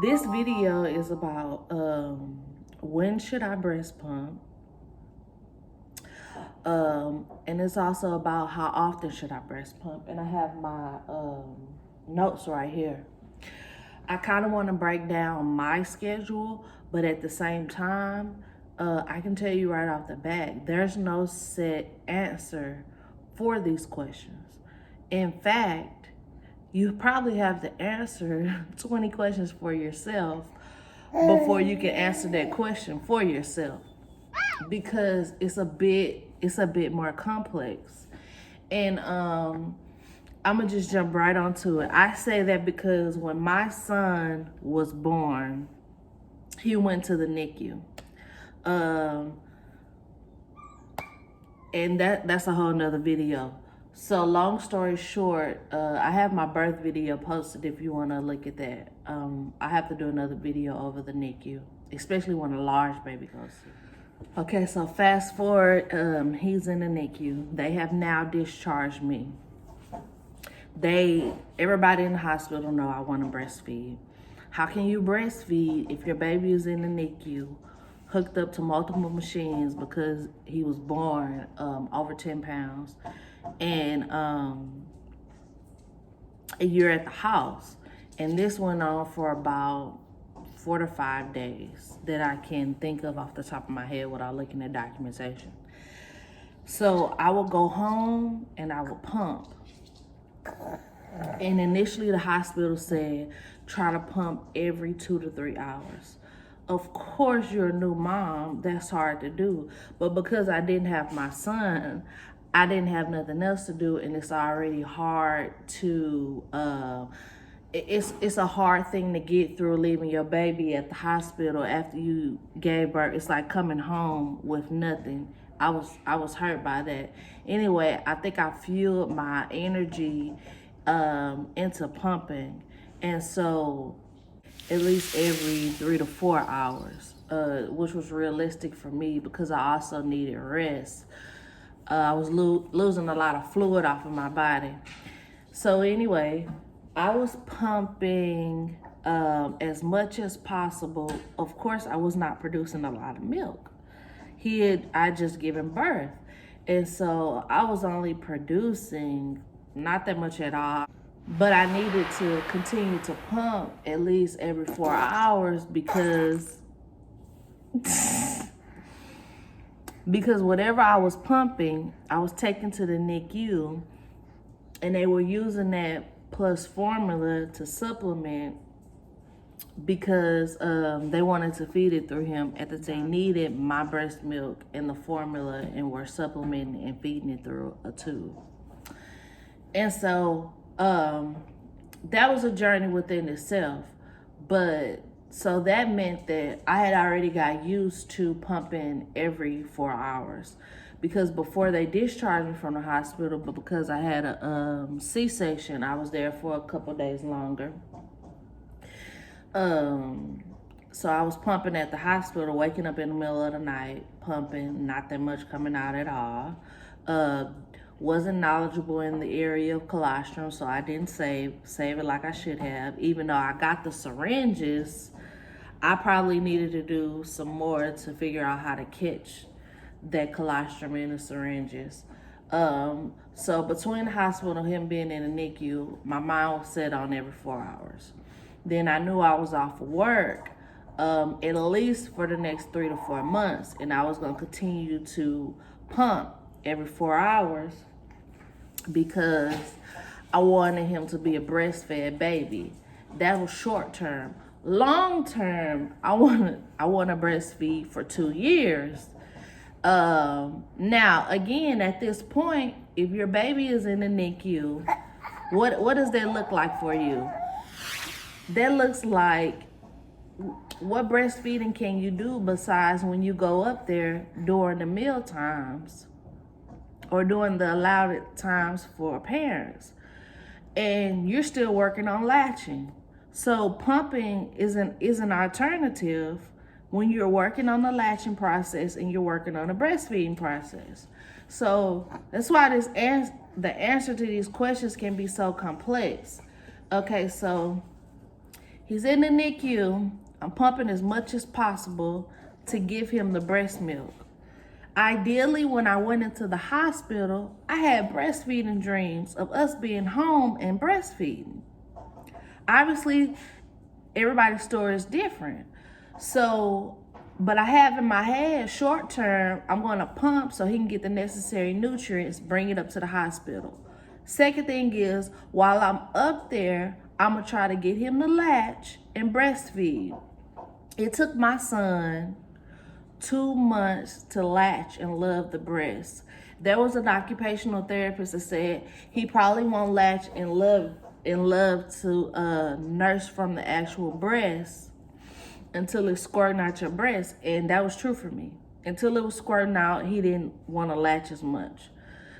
This video is about when should I breast pump, and it's also about how often should I breast pump, and I have my notes right here. I kind of want to break down my schedule, but at the same time, I can tell you right off the bat, there's no set answer for these questions. In fact, you probably have to answer 20 questions for yourself before you can answer that question for yourself, because it's a bit more complex. And I'm gonna just jump right onto it. I say that because when my son was born, he went to the NICU. And that's a whole nother video. So long story short, I have my birth video posted if you want to look at that. I have to do another video over the NICU, especially when a large baby goes through. Okay, so fast forward, he's in the NICU. They have now discharged me. Everybody in the hospital know I want to breastfeed. How can you breastfeed if your baby is in the NICU, hooked up to multiple machines because he was born over 10 pounds, and you're at the house? And this went on for about 4 to 5 days that I can think of off the top of my head without looking at documentation. So I will go home and I will pump. And initially the hospital said, try to pump every 2 to 3 hours. Of course, you're a new mom, that's hard to do. But because I didn't have my son, I didn't have nothing else to do, and it's already hard to, it's a hard thing to get through, leaving your baby at the hospital after you gave birth. It's like coming home with nothing. I was hurt by that. Anyway, I think I fueled my energy into pumping, and so at least every 3 to 4 hours, which was realistic for me because I also needed rest. I was losing a lot of fluid off of my body. So anyway, I was pumping as much as possible. Of course, I was not producing a lot of milk. I just given birth. And so I was only producing not that much at all. But I needed to continue to pump at least every 4 hours because whatever I was pumping, I was taking to the NICU, and they were using that plus formula to supplement because they wanted to feed it through him at the time. They needed my breast milk and the formula and were supplementing and feeding it through a tube. And so that was a journey within itself. But so that meant that I had already got used to pumping every 4 hours, because before they discharged me from the hospital, but because I had a C-section, I was there for a couple days longer. So I was pumping at the hospital, waking up in the middle of the night, pumping, not that much coming out at all. Wasn't knowledgeable in the area of colostrum, so I didn't save it like I should have. Even though I got the syringes, I probably needed to do some more to figure out how to catch that colostrum in the syringes. So between the hospital and him being in the NICU, my mind was set on every 4 hours. Then I knew I was off of work at least for the next 3 to 4 months, and I was going to continue to pump every 4 hours because I wanted him to be a breastfed baby. That was short term. Long term, I want to breastfeed for 2 years. Now, again, at this point, if your baby is in the NICU, what does that look like for you? That looks like, what breastfeeding can you do besides when you go up there during the meal times or during the allowed times for parents, and you're still working on latching? So pumping is an alternative when you're working on the latching process and you're working on the breastfeeding process. So that's why the answer to these questions can be so complex. Okay, so He's in the NICU. I'm pumping as much as possible to give him the breast milk. Ideally, when I went into the hospital, I had breastfeeding dreams of us being home and breastfeeding. Obviously, everybody's story is different. So, but I have in my head, short term, I'm going to pump so he can get the necessary nutrients, bring it up to the hospital. Second thing is, while I'm up there, I'm going to try to get him to latch and breastfeed. It took my son 2 months to latch and love the breast. There was an occupational therapist that said he probably won't latch and love to nurse from the actual breast until it's squirting out your breast. And that was true for me. Until it was squirting out, he didn't want to latch as much.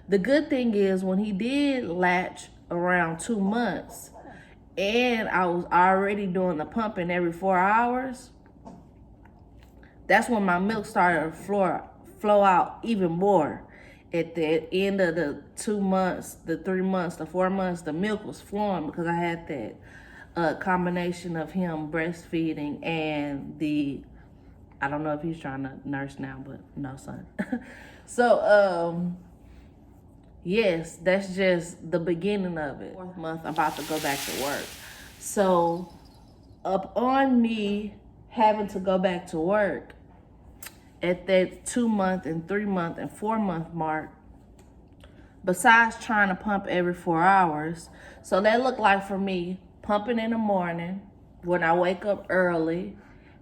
The good thing is when he did latch around 2 months and I was already doing the pumping every 4 hours, that's when my milk started to flow out even more. At the end of the 2 months, the 3 months, the 4 months, the milk was flowing because I had that combination of him breastfeeding and I don't know if he's trying to nurse now, but no, son. So, yes, that's just the beginning of it. 4th month, I'm about to go back to work. So, up on me having to go back to work at that 2 month and 3 month and 4 month mark, besides trying to pump every 4 hours. So that looked like for me, pumping in the morning when I wake up early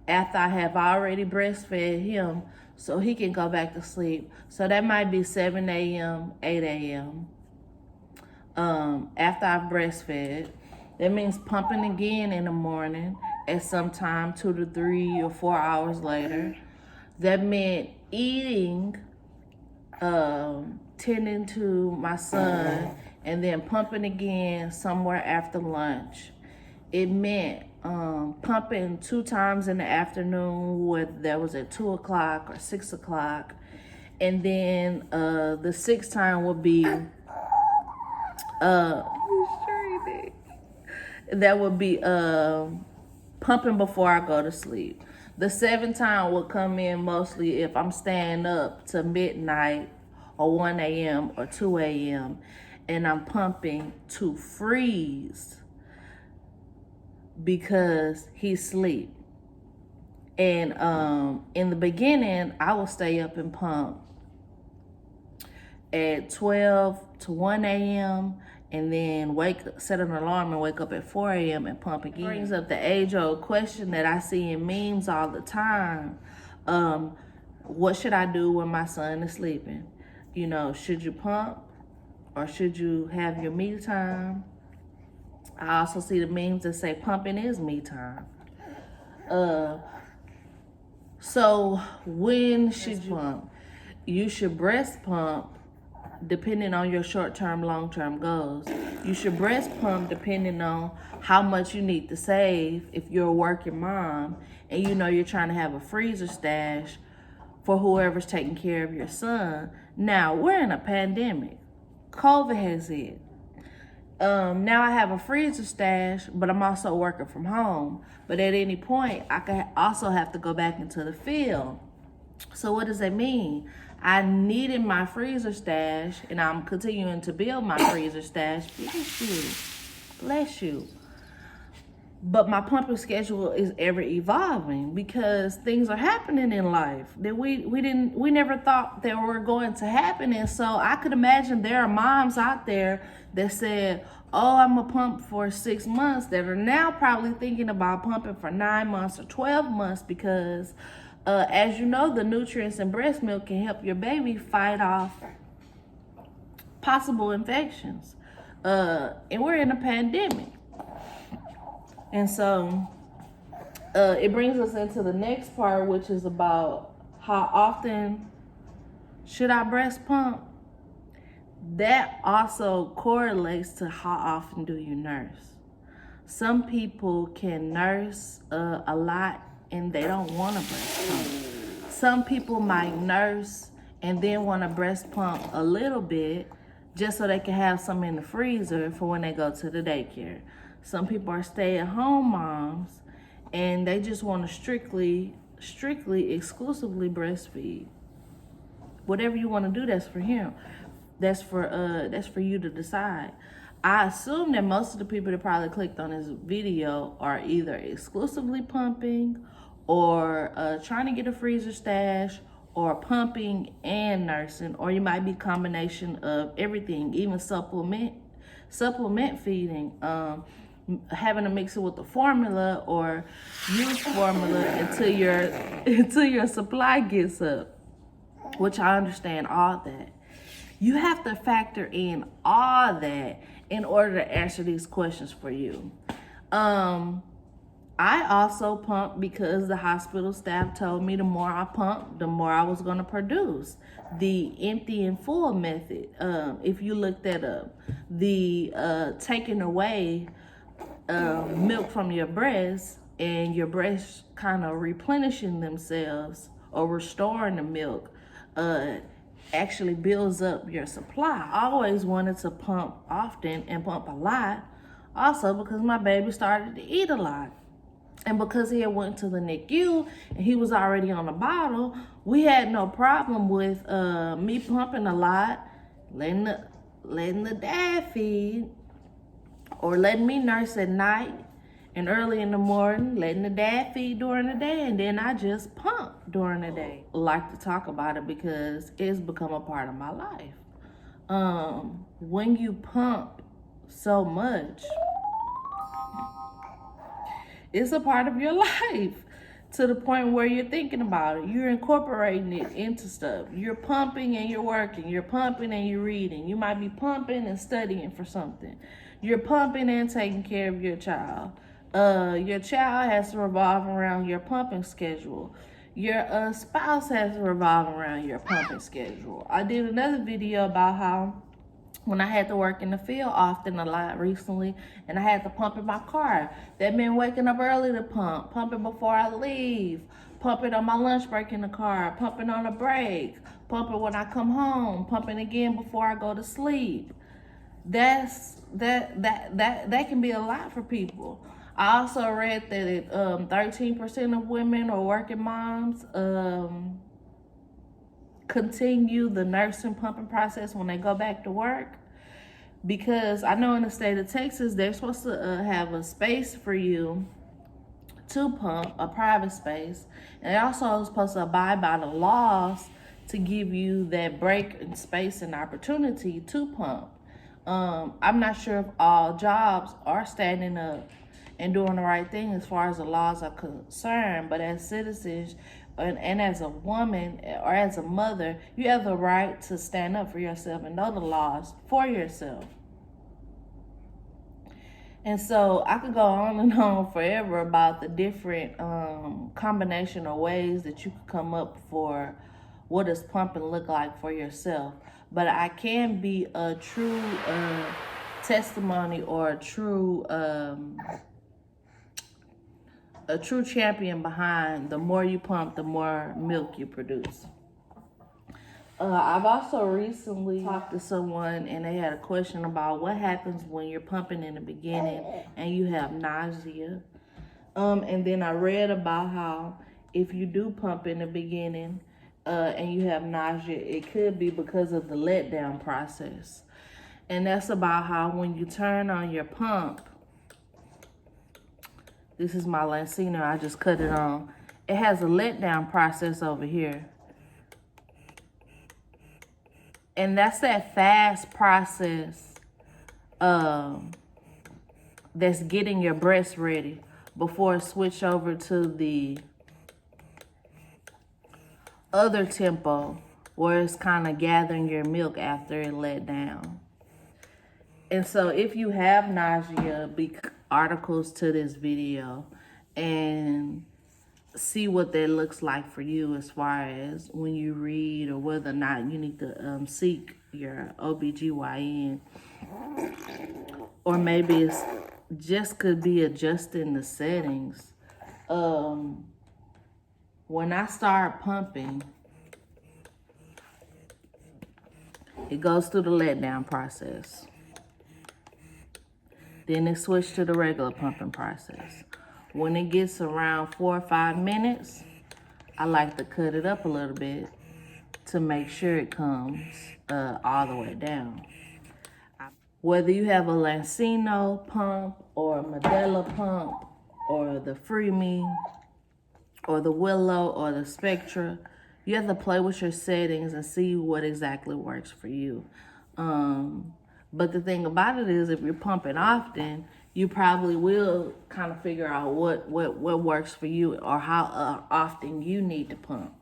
after I have already breastfed him so he can go back to sleep. So that might be 7 a.m., 8 a.m. After I've breastfed. That means pumping again in the morning at some time 2 to 3 or 4 hours later. That meant eating, tending to my son, and then pumping again somewhere after lunch. It meant pumping 2 times in the afternoon, whether that was at 2 o'clock or 6 o'clock. And then the 6th time would be, that would be pumping before I go to sleep. The 7th time will come in mostly if I'm staying up to midnight or 1 a.m. or 2 a.m. and I'm pumping to freeze because he's asleep. And in the beginning, I will stay up and pump at 12 to 1 a.m. and then set an alarm and wake up at 4 a.m. and pump again. Brings up the age-old question that I see in memes all the time. What should I do when my son is sleeping? You know, should you pump or should you have your me time? I also see the memes that say pumping is me time. So when should you pump? You should breast pump depending on your short-term, long-term goals. You should breast pump depending on how much you need to save if you're a working mom and you know you're trying to have a freezer stash for whoever's taking care of your son. Now, we're in a pandemic. COVID has hit. Now I have a freezer stash, but I'm also working from home. But at any point, I could also have to go back into the field. So what does that mean? I needed my freezer stash, and I'm continuing to build my freezer stash. Bless you. But my pumping schedule is ever evolving because things are happening in life that we never thought that were going to happen. And so I could imagine there are moms out there that said, oh, I'm gonna pump for 6 months, that are now probably thinking about pumping for 9 months or 12 months because as you know, the nutrients in breast milk can help your baby fight off possible infections. And we're in a pandemic. And so it brings us into the next part, which is about how often should I breast pump? That also correlates to how often do you nurse. Some people can nurse a lot and they don't want to breast pump. Some people might nurse and then want to breast pump a little bit just so they can have some in the freezer for when they go to the daycare. Some people are stay-at-home moms, and they just want to strictly, exclusively breastfeed. Whatever you want to do, that's for him. That's for you to decide. I assume that most of the people that probably clicked on this video are either exclusively pumping, or trying to get a freezer stash, or pumping and nursing, or you might be a combination of everything, even supplement feeding, having to mix it with the formula, or use formula until your supply gets up, which I understand all that. You have to factor in all that in order to answer these questions for you. I also pumped because the hospital staff told me the more I pumped, the more I was going to produce. The empty and full method, if you look that up, the taking away milk from your breast and your breasts kind of replenishing themselves or restoring the milk, actually builds up your supply. I always wanted to pump often and pump a lot, also because my baby started to eat a lot. And because he had went to the NICU and he was already on a bottle, we had no problem with me pumping a lot, letting the dad feed, or letting me nurse at night and early in the morning, letting the dad feed during the day, and then I just pump during the day. I like to talk about it because it's become a part of my life. When you pump so much, it's a part of your life, to the point where you're thinking about it. You're incorporating it into stuff. You're pumping and you're working. You're pumping and you're reading. You might be pumping and studying for something. You're pumping and taking care of your child. Your child has to revolve around your pumping schedule. Your spouse has to revolve around your pumping schedule. I did another video about how when I had to work in the field often a lot recently, and I had to pump in my car. That meant waking up early to pump, pumping before I leave, pumping on my lunch break in the car, pumping on a break, pumping when I come home, pumping again before I go to sleep. That can be a lot for people. I also read that 13% of women or working moms continue the nursing pumping process when they go back to work, because I know in the state of Texas they're supposed to have a space for you to pump, a private space, and they also are supposed to abide by the laws to give you that break and space and opportunity to pump. I'm not sure if all jobs are standing up and doing the right thing as far as the laws are concerned, but as citizens, and as a woman or as a mother, you have the right to stand up for yourself and know the laws for yourself. And so I could go on and on forever about the different combination of ways that you could come up for what does pumping look like for yourself. But I can be a true testimony, or a true champion behind the more you pump, the more milk you produce. I've also recently talked to someone, and they had a question about what happens when you're pumping in the beginning and you have nausea. And then I read about how if you do pump in the beginning and you have nausea, it could be because of the letdown process. And that's about how when you turn on your pump, this is my Lancino, I just cut it on. It has a letdown process over here. And that's that fast process that's getting your breast ready before it switch over to the other tempo where it's kind of gathering your milk after it let down. And so if you have nausea, articles to this video and see what that looks like for you as far as when you read, or whether or not you need to seek your OBGYN, or maybe it's just could be adjusting the settings. When I start pumping, it goes through the letdown process. Then it switched to the regular pumping process. When it gets around 4 or 5 minutes, I like to cut it up a little bit to make sure it comes all the way down. Whether you have a Lancino pump or a Medela pump or the Freeme or the Willow or the Spectra, you have to play with your settings and see what exactly works for you. But the thing about it is, if you're pumping often, you probably will kind of figure out what works for you or how often you need to pump.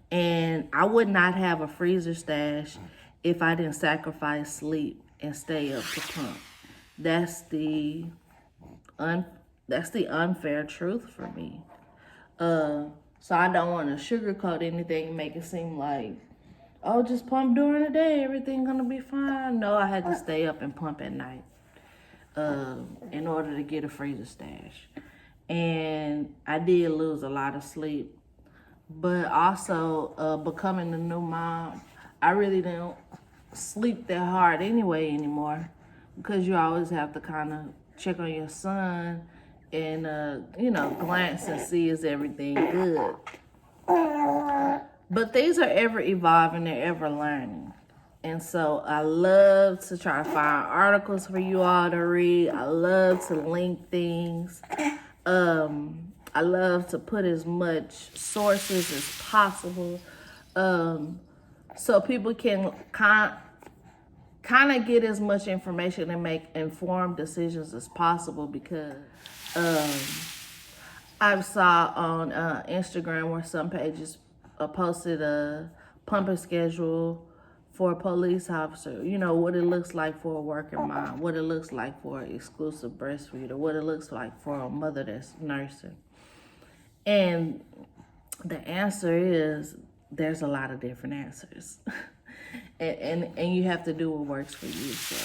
And I would not have a freezer stash if I didn't sacrifice sleep and stay up to pump. That's the unfair truth for me. So I don't want to sugarcoat anything and make it seem like, oh, just pump during the day, everything's gonna be fine. No, I had to stay up and pump at night in order to get a freezer stash. And I did lose a lot of sleep. But also, becoming a new mom, I really don't sleep that hard anymore, because you always have to kind of check on your son and, glance and see is everything good. But things are ever evolving, they're ever learning. And so I love to try to find articles for you all to read. I love to link things. I love to put as much sources as possible, so people can kind of get as much information and make informed decisions as possible, because I saw on Instagram where some pages posted a pumping schedule for a police officer, what it looks like for a working mom, what it looks like for an exclusive breastfeeder, what it looks like for a mother that's nursing. And the answer is, there's a lot of different answers. and you have to do what works for you. So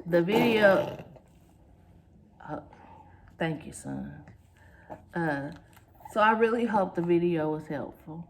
the video, thank you, son. So I really hope the video was helpful.